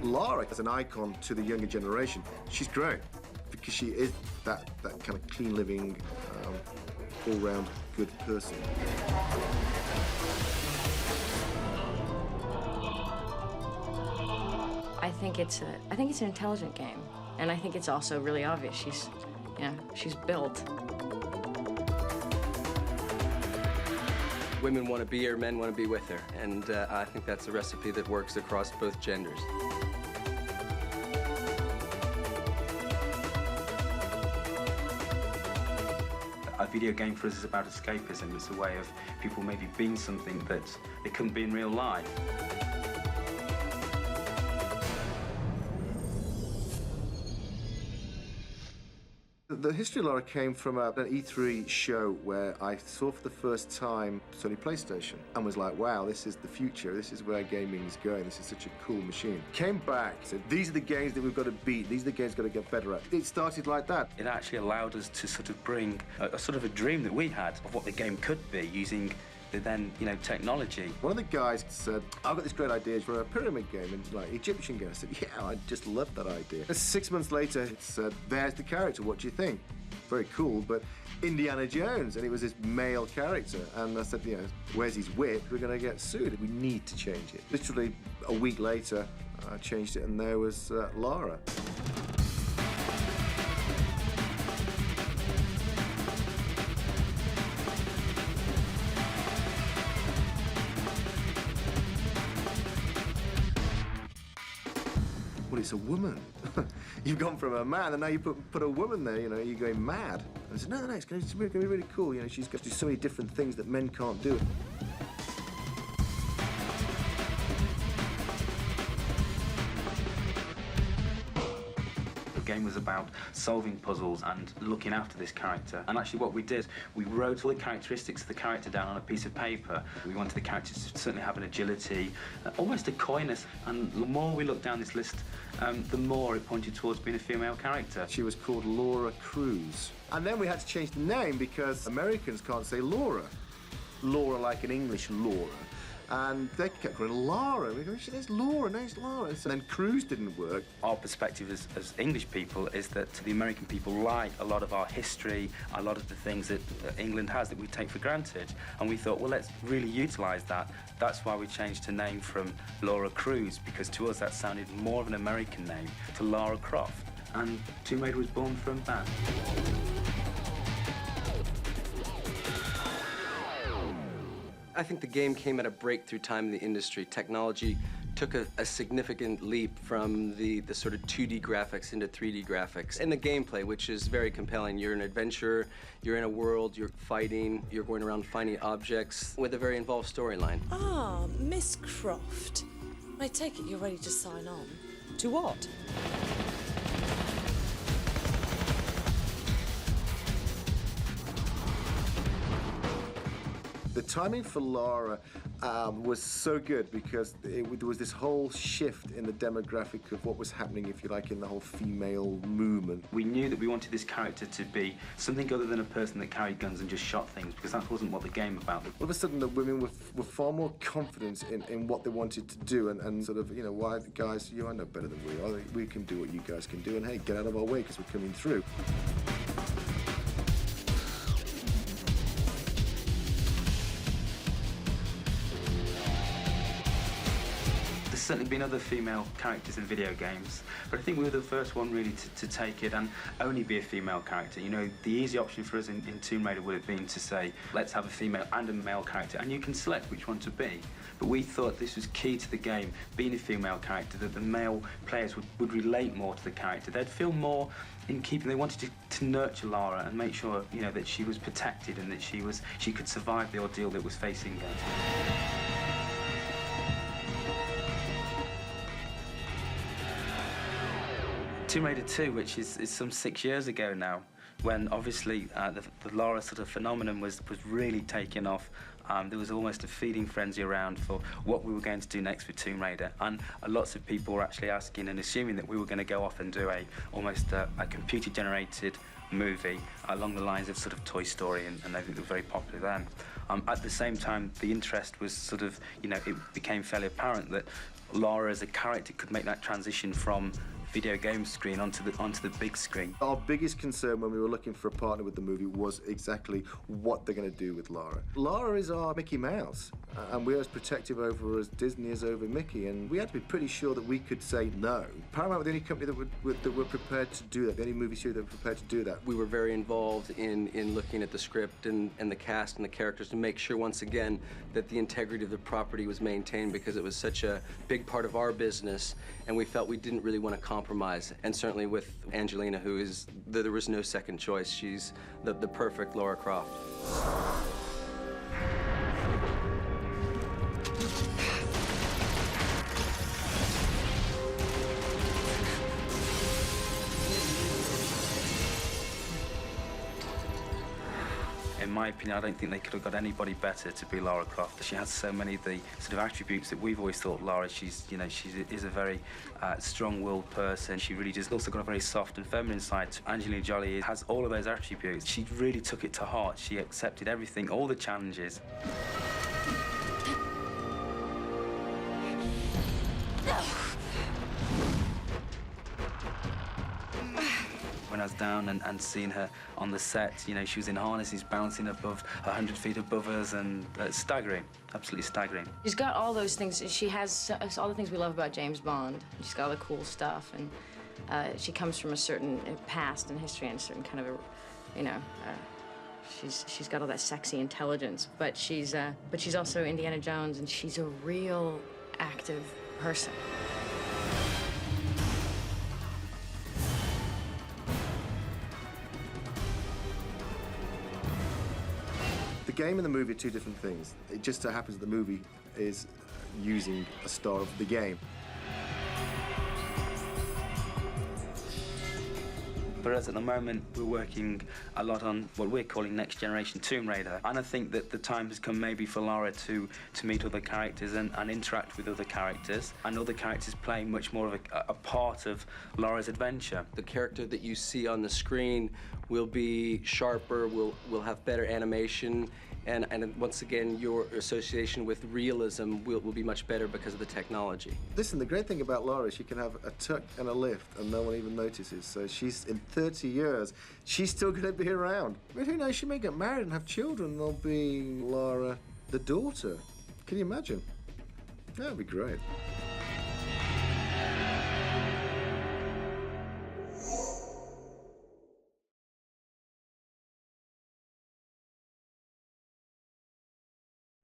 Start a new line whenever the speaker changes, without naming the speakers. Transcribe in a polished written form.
Lara as an icon to the younger generation, she's great because she is that kind of clean living, all-round good person.
I think it's an intelligent game, and I think it's also really obvious. She's built.
Women want to be her, men want to be with her, and I think that's a recipe that works across both genders.
A video game for us is about escapism. It's a way of people maybe being something that they couldn't be in real life.
The history of Lara came from an E3 show where I saw for the first time Sony PlayStation and was like, wow, this is the future. This is where gaming is going. This is such a cool machine. Came back, said, these are the games that we've got to beat. These are the games we've got to get better at. It started like that.
It actually allowed us to sort of bring a sort of a dream that we had of what the game could be using the then, technology.
One of the guys said, I've got this great idea for a pyramid game, and like Egyptian game. I said, yeah, I just love that idea. And 6 months later, it said, there's the character, what do you think? Very cool, but Indiana Jones, and it was this male character. And I said, where's his whip? We're gonna get sued. We need to change it. Literally a week later, I changed it, and there was Lara. Well, it's a woman. You've gone from a man, and now you put a woman there, you're going mad. And I said, no, it's going to be really cool. She's got to do so many different things that men can't do.
The game was about solving puzzles and looking after this character. And actually what we did, we wrote all the characteristics of the character down on a piece of paper. We wanted the character to certainly have an agility, almost a coyness. And the more we looked down this list, the more it pointed towards being a female character.
She was called Lara Cruz. And then we had to change the name because Americans can't say Laura. Laura like an English Laura. And they kept going, Lara. We go, there's Laura, no, it's Lara. And then Cruz didn't work.
Our perspective as English people is that the American people like a lot of our history, a lot of the things that England has that we take for granted. And we thought, well, let's really utilise that. That's why we changed her name from Lara Cruz, because to us that sounded more of an American name, to Lara Croft. And Tomb Raider was born from that.
I think the game came at a breakthrough time in the industry. Technology took a significant leap from the sort of 2D graphics into 3D graphics. And the gameplay, which is very compelling. You're an adventurer, you're in a world, you're fighting, you're going around finding objects with a very involved storyline.
Ah, Miss Croft. I take it you're ready to sign on. To what?
The timing for Lara was so good because there was this whole shift in the demographic of what was happening, if you like, in the whole female movement.
We knew that we wanted this character to be something other than a person that carried guns and just shot things, because that wasn't what the game about.
All of a sudden, the women were far more confident in what they wanted to do, and sort of, why, guys, you are no better than we are. We can do what you guys can do, and hey, get out of our way because we're coming through.
There's certainly been other female characters in video games, but I think we were the first one really to take it and only be a female character. The easy option for us in Tomb Raider would have been to say, let's have a female and a male character, and you can select which one to be. But we thought this was key to the game, being a female character, that the male players would relate more to the character. They'd feel more in keeping. They wanted to nurture Lara and make sure, that she was protected and that she could survive the ordeal that was facing her. Tomb Raider 2, which is some 6 years ago now, when obviously the Lara sort of phenomenon was really taking off. There was almost a feeding frenzy around for what we were going to do next with Tomb Raider, and lots of people were actually asking and assuming that we were going to go off and do almost a computer-generated movie along the lines of sort of Toy Story, and I think they were very popular then. At the same time, the interest was sort of, it became fairly apparent that Lara as a character could make that transition from video game screen onto the big screen.
Our biggest concern when we were looking for a partner with the movie was exactly what they're going to do with Lara. Lara is our Mickey Mouse, and we're as protective over her as Disney is over Mickey, and we had to be pretty sure that we could say no. Paramount were the only company that were prepared to do that, the only movie studio that were prepared to do that.
We were very involved in looking at the script and the cast and the characters to make sure, once again, that the integrity of the property was maintained, because it was such a big part of our business, and we felt we didn't really want to compromise. And certainly with Angelina, who is, there was no second choice. She's the perfect Lara Croft.
In my opinion, I don't think they could have got anybody better to be Lara Croft. She has so many of the sort of attributes that we've always thought Lara. She is a very strong-willed person. She really just also got a very soft and feminine side. Angelina Jolie has all of those attributes. She really took it to heart. She accepted everything, all the challenges. When I was down and seeing her on the set, you know, she was in harnesses bouncing above 100 feet above us, and staggering, absolutely staggering.
She's got all those things. She has all the things we love about James Bond. She's got all the cool stuff, and she comes from a certain past and history and a certain kind of a, you know, she's got all that sexy intelligence. But she's also Indiana Jones, and she's a real active person.
The game and the movie are two different things. It just so happens that the movie is using a star of the game.
Whereas at the moment, we're working a lot on what we're calling next generation Tomb Raider. And I think that the time has come maybe for Lara to meet other characters and interact with other characters, and other characters playing much more of a part of Lara's adventure.
The character that you see on the screen will be sharper, will have better animation, and once again, your association with realism will be much better because of the technology.
Listen, the great thing about Lara is she can have a tuck and a lift and no one even notices. So she's, in 30 years, she's still going to be around. But who knows, she may get married and have children. There'll be Lara, the daughter. Can you imagine? That would be great.